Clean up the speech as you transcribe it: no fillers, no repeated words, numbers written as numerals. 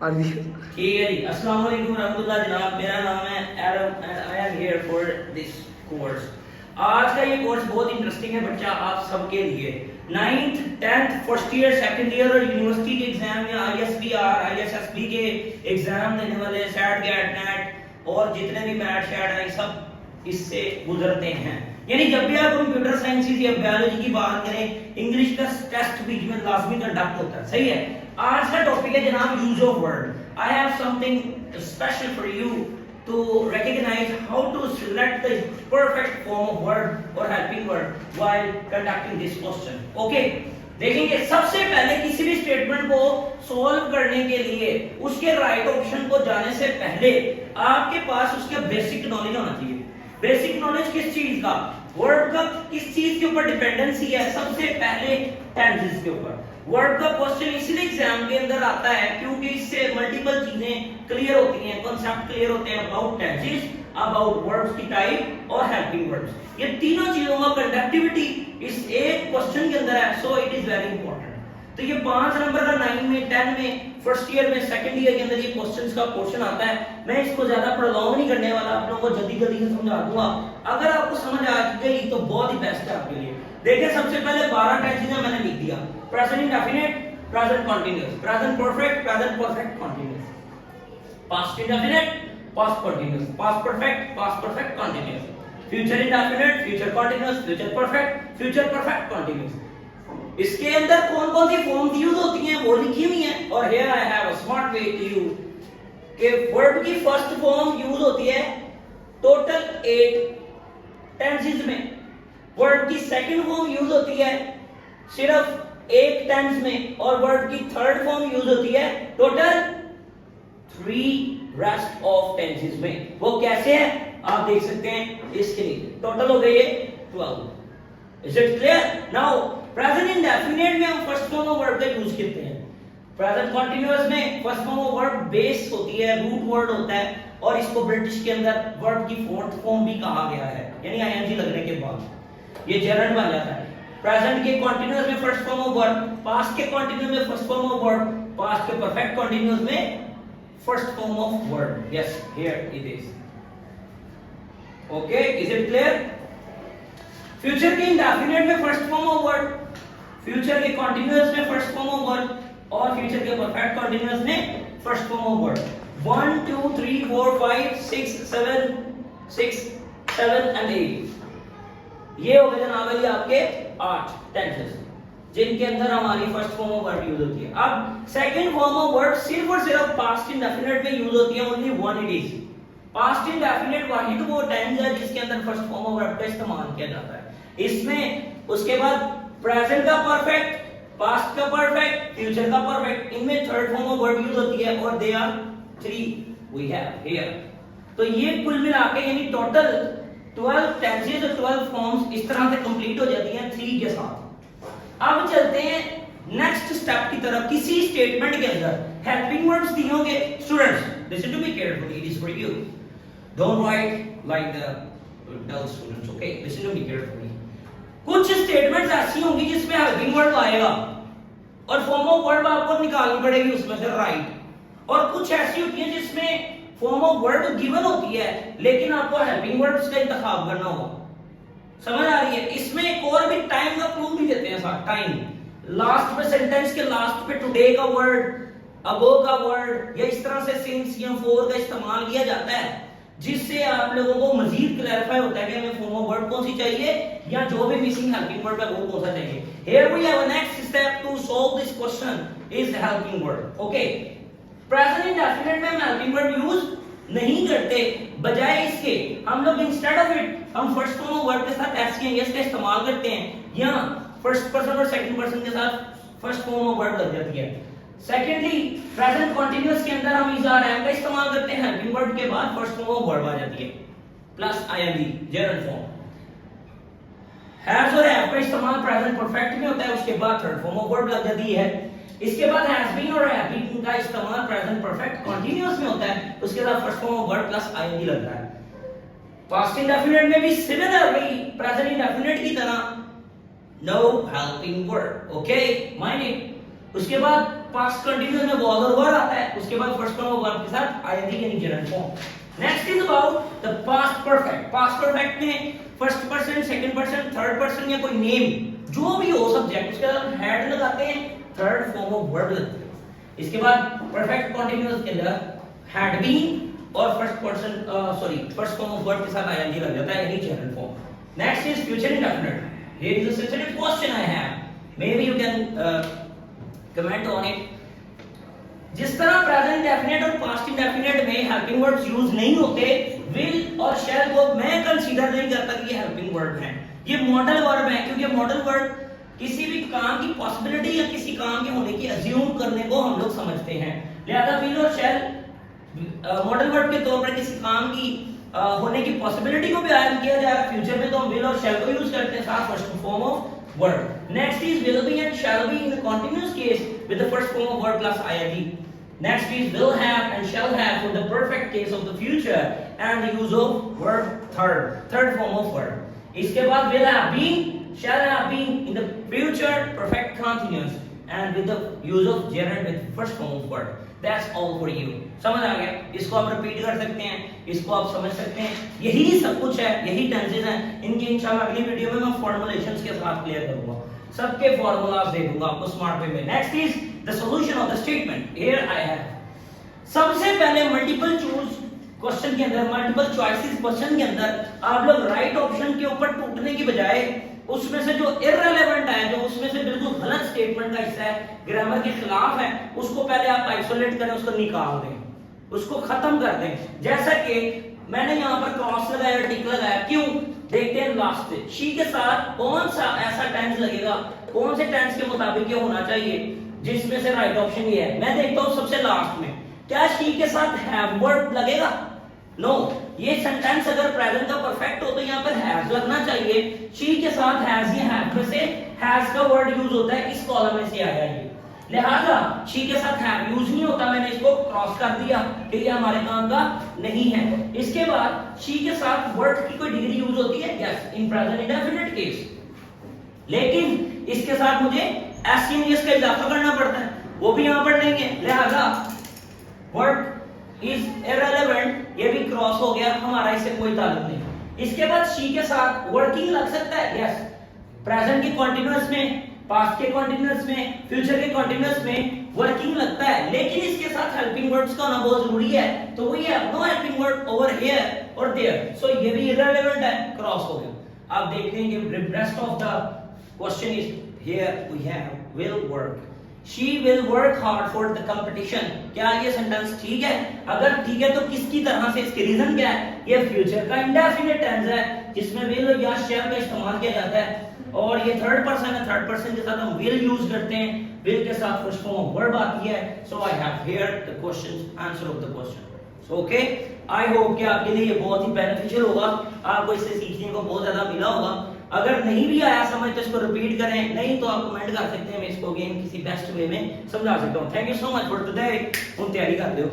हाँ जी ठीक है जी। अस्सलाम वालेकुम रहमतुल्लाह जनाब, मेरा नाम है Eram and I am here for this course. आज का ये कोर्स बहुत इंटरेस्टिंग है बच्चा, आप सबके लिए। 9th 10th first year second year और यूनिवर्सिटी के एग्जाम या आईएसबीआर आईएसएसबी के एग्जाम देने वाले सैट गैट नेट और जितने भी मैट शैट है सब इससे गुजरते हैं। यानी जब भी आप कंप्यूटर साइंसेज या बायोलॉजी की बात करें, इंग्लिश का टेस्ट बीच में लाजमी कंडक्ट होता है, सही है। आज का टॉपिक है जनाब use of word. I have something special for you to recognize how to select the perfect form of word or helping word while conducting this question. Okay, देखेंगे सबसे पहले किसी भी स्टेटमेंट को सॉल्व करने के लिए उसके राइट ऑप्शन को जाने से पहले आपके पास उसका बेसिक नॉलेज होना चाहिए। बेसिक नॉलेज किस चीज का? वर्ड का किस चीज के ऊपर डिपेंडेंसी है? सबसे पहले टेंसेस के ऊपर। वर्ड का क्वेश्चन इसलिए एग्जाम के अंदर आता है क्योंकि इससे मल्टीपल चीजें क्लियर होती हैं, कॉन्सेप्ट क्लियर होते हैं अबाउट टेंसेस, अबाउट वर्ड्स की टाइप और हेल्पिंग वर्ड्स। ये तीनों चीजों का कंडक्टिविटी इस एक क्वेश्चन के अंदर है, so it is very important. तो ये 5 नंबर का 9 में 10 में फर्स्ट ईयर में सेकंड ईयर के अंदर ये क्वेश्चंस का पोर्शन आता है। मैं इसको ज्यादा प्रोलॉन्ग नहीं करने वाला, आप लोगों को जल्दी जल्दी से समझा दूंगा। अगर आपको समझ आ गई तो बहुत ही बेस्ट है आपके लिए। देखिए सबसे पहले 12 टेंसेस मैंने लिख दिया। Present indefinite, present continuous, present perfect, present perfect continuous, past indefinite, past continuous, past perfect continuous, future indefinite, future continuous, future perfect continuous. इसके अंदर कौन कौन सी फॉर्म यूज होती हैं वो लिखी हुई हैं। और here I have a smart way to you कि वर्ब की फर्स्ट फॉर्म यूज होती है टोटल 8 टेंसेस में। वर्ब की सेकंड फॉर्म यूज होती है सिर्फ 1 टेंस में और वर्ब की थर्ड फॉर्म यूज होती है टोटल 3 रेस्ट ऑफ टेंसेस में। वो कैसे है आप देख सकते हैं इसके लिए। टोटल हो गए 12। Is it clear? Now, present indefinite में हम फर्स्ट फॉर्म ऑफ वर्ब का यूज करते हैं। प्रेजेंट कंटीन्यूअस में first form of verb base होती है, रूट वर्ड होता है और इसको ब्रिटिश के अंदर वर्ब की फोर्थ फॉर्म भी कहा गया है, यानी आईएनजी लगने के बाद ये जेरंड बन जाता है। प्रेजेंट के कंटीन्यूअस में first form of verb, past के कंटीन्यूअस में first form of verb, past के परफेक्ट कंटीन्यूअस में first form of verb. Yes, here it is. Okay, is it clear? Future के इंडेफिनिट में first form of word, future के continuous में first form of word और future के perfect continuous में first form of word. 1 2 3 4 5 6 7 and 8 ये हो गए जनाब ये आपके 8 टेंसेस जिनके अंदर हमारी first form of word use होती है। अब सेकंड फॉर्म ऑफ वर्ड सिर्फ और सिर्फ पास्ट इंडेफिनिट में यूज होती है, only one it is. Past indefinite वाहिद वो टेंस है जिसके अंदर फर्स्ट फॉर्म ऑफ वर्ब का इस्तेमाल किया जाता है। इसमें उसके बाद प्रेजेंट का परफेक्ट, पास्ट का परफेक्ट, फ्यूचर का परफेक्ट, इनमें third form of verb use होती है और they are 3 we have here. तो ये कुल मिला के यानी टोटल 12 टेंसेस और 12 फॉर्म्स इस तरह से कंप्लीट हो जाती हैं 3 के साथ। अब चलते हैं नेक्स्ट स्टेप की तरफ। किसी स्टेटमेंट के अंदर हेल्पिंग वर्ड्स दिए होंगे। Students listen to me carefully, it is for you. Don't write like the dull students, okay? Listen to me carefully. कुछ स्टेटमेंट्स ऐसी होंगी जिसमें हेल्पिंग वर्ड आएगा और फॉर्म ऑफ वर्ब आपको निकालनी पड़ेगी उसमें से राइट, और कुछ ऐसी होती है जिसमें फॉर्म ऑफ वर्ड गिवन होती है लेकिन आपको हेल्पिंग वर्ड्स का इंतखाब करना होगा। समझ आ रही है? इसमें एक और भी टाइम का क्लू भी देते हैं साथ। टाइम लास्ट पे, सेंटेंस के लास्ट पे टुडे का वर्ड, अबो का वर्ड या इस तरह से सिंस या फॉर का इस्तेमाल किया जाता है जिससे आप लोगों को मजीद क्लैरिफाई होता है कि हमें फॉर्म ऑफ वर्ड कौन सी चाहिए या जो भी मिसिंग हेल्पिंग वर्ड है वो कौन सा चाहिए। Here we have a next step to solve this question is helping word. Okay, present indefinite में हम हेल्पिंग वर्ड यूज नहीं करते, बजाय इसके हम लोग इंस्टेड ऑफ इट हम फर्स्ट फॉर्म ऑफ वर्ड के साथ एस या यस का इस्तेमाल करते हैं या फर्स्ट पर्सन और सेकंड पर्सन के साथ फर्स्ट फॉर्म ऑफ वर्ड लग जाती है। सेकेंडली प्रेजेंट कंटीन्यूअस के अंदर हम इज आर एम का इस्तेमाल करते हैं, हेल्पिंग वर्ड के बाद फर्स्ट फॉर्म ऑफ वर्ब आ जाती है plus ING gerund form. Has और हैव का इस्तेमाल प्रेजेंट परफेक्ट में होता है, उसके बाद थर्ड फॉर्म ऑफ वर्ब लग जाती है। इसके बाद हैज बीन और हैव बीन का इस्तेमाल प्रेजेंट परफेक्ट कंटीन्यूअस में होता है, उसके बाद first form of verb plus ING लगता है। पास्ट इंडेफिनिट में भी सिमिलरली प्रेजेंट इंडेफिनिट की तरह no helping word. Okay, mind it. उसके बाद पास्ट कंटिन्यूअस में was और were आता है, उसके बाद फर्स्ट फॉर्म ऑफ वर्ब के साथ ing यानी general form. Next is about the past perfect. Past perfect में first person, second person, third person या कोई नेम जो भी हो सब्जेक्ट, उसके बाद हैड लगाते हैं, थर्ड फॉर्म ऑफ वर्ब लगते हैं। इसके बाद परफेक्ट कंटिन्यूअस के अंदर हैड बीन और first person first form of verb के साथ ing लग जाता है यानी general form. Next is future indefinite. Here is a sensitive question I have, may be you can comment on it. जिस तरह प्रेजेंट इंडेफिनिट और पास्ट इंडेफिनिट में हेल्पिंग वर्ड्स यूज नहीं होते, विल और शैल को मैं कंसीडर नहीं करता कि ये हेल्पिंग वर्ड हैं, ये मॉडल वर्ब है, क्योंकि मॉडल वर्ड किसी भी काम की पॉसिबिलिटी या किसी काम के होने की अज्यूम करने को हम लोग समझते हैं। लिहाजा विल और शैल मॉडल वर्ड के तौर पर किसी काम की होने की पॉसिबिलिटी को बयान किया जा रहा है। फ्यूचर में तो हम विल और शैल को यूज करते हैं साथ first form of word. Next is will be and shall be in the continuous case with the first form of word plus ing। Next is will have and shall have for the perfect case of the future and the use of verb third form of verb. इसके बाद will have been, shall have been in the future perfect continuous and with the use of gerund with first form of verb. That's all for you. समझ आ गया? इसको आप repeat कर सकते हैं, इसको आप समझ सकते हैं, यही सब कुछ है, यही टेंसेस हैं। इनकी इंशाल्लाह अगली वीडियो में मैं फॉर्मुलेशंस के साथ क्लियर करूंगा, सबके फॉर्मूलाज दे दूंगा आपको स्मार्ट वे में। Next is the solution of the statement. Here I have, सबसे पहले मल्टीपल चूज क्वेश्चन के अंदर, मल्टीपल चॉइसेस क्वेश्चन के अंदर आप लोग राइट ऑप्शन के ऊपर टूटने की बजाय उसमें से जो इररिलेवेंट है, जो उसमें से बिल्कुल गलत स्टेटमेंट का हिस्सा है, ग्रामर के खिलाफ है, उसको पहले आप आइसोलेट करें, उसको निकाल दें, उसको खत्म कर दें। जैसा कि मैंने यहाँ पर क्रॉस लगाया, टिक लगाया, क्यों? देखते हैं लास्ट पे शी के साथ कौन सा ऐसा टेंस लगेगा, कौन से टेंस के मुताबिक ये होना चाहिए जिसमें से राइट ऑप्शन ये है। मैं देखता हूँ सबसे लास्ट में, क्या शी के साथ हैव वर्ड लगेगा? नो, ये सेंटेंस अगर प्रेजेंट का परफेक्ट हो तो यहाँ पर हैज लगना चाहिए। शी के साथ हैज, ये हैव में से हैज का वर्ड यूज होता है, इस कॉलम में से आया ये, लिहाजा शी के साथ हैव यूज नहीं होता, मैंने इसको क्रॉस कर दिया कि ये हमारे काम का नहीं है। इसके बाद शी के साथ वर्ड की कोई डिग्री यूज होती है, yes, in present indefinite case, लेकिन इसके साथ मुझे एसएमएस का इजाफा करना पड़ता है, वो भी यहां पर नहीं है, लिहाजा वर्ड इज इररिलेवेंट, ये भी क्रॉस हो गया, हमारा इससे कोई ताल्लुक नहीं। इसके बाद शी के साथ वर्किंग लग सकता है, यस, प्रेजेंट के कॉन्टिन्यूअस में, पास्ट के कॉन्टिन्यूअस में, फ्यूचर के कॉन्टिन्यूअस में वर्किंग लगता है, लेकिन इसके साथ हेल्पिंग वर्ड्स का होना बहुत जरूरी है, तो we have no helping word over here और देयर, सो ये भी इररिलेवेंट है, क्रॉस हो गया। आप देखते हैं कि rest of the question is here we have will work, she will work hard for the competition. क्या ये सेंटेंस ठीक है? अगर ठीक है तो किसकी तरह से, इसके रीजन क्या है? ये फ्यूचर का इंडेफिनिट टेंस है जिसमें विल या शैल का इस्तेमाल किया जाता है, और ये थर्ड पर्सन है, थर्ड पर्सन के साथ हम विल यूज करते हैं, विल के साथ फर्स्ट फॉर्म ऑफ वर्ब आती है। So I have here the question, answer of the question. So okay, I hope कि आपके लिए ये बहुत ही बेनिफिशियल होगा, आपको इससे सीखने को बहुत ज्यादा मिला होगा। अगर नहीं भी आया समझ तो इसको रिपीट करें, नहीं तो आप कमेंट कर सकते हैं, मैं इसको अगेन किसी बेस्ट वे में समझा सकता हूँ। Thank you so much for today, तुम तैयारी कर दो।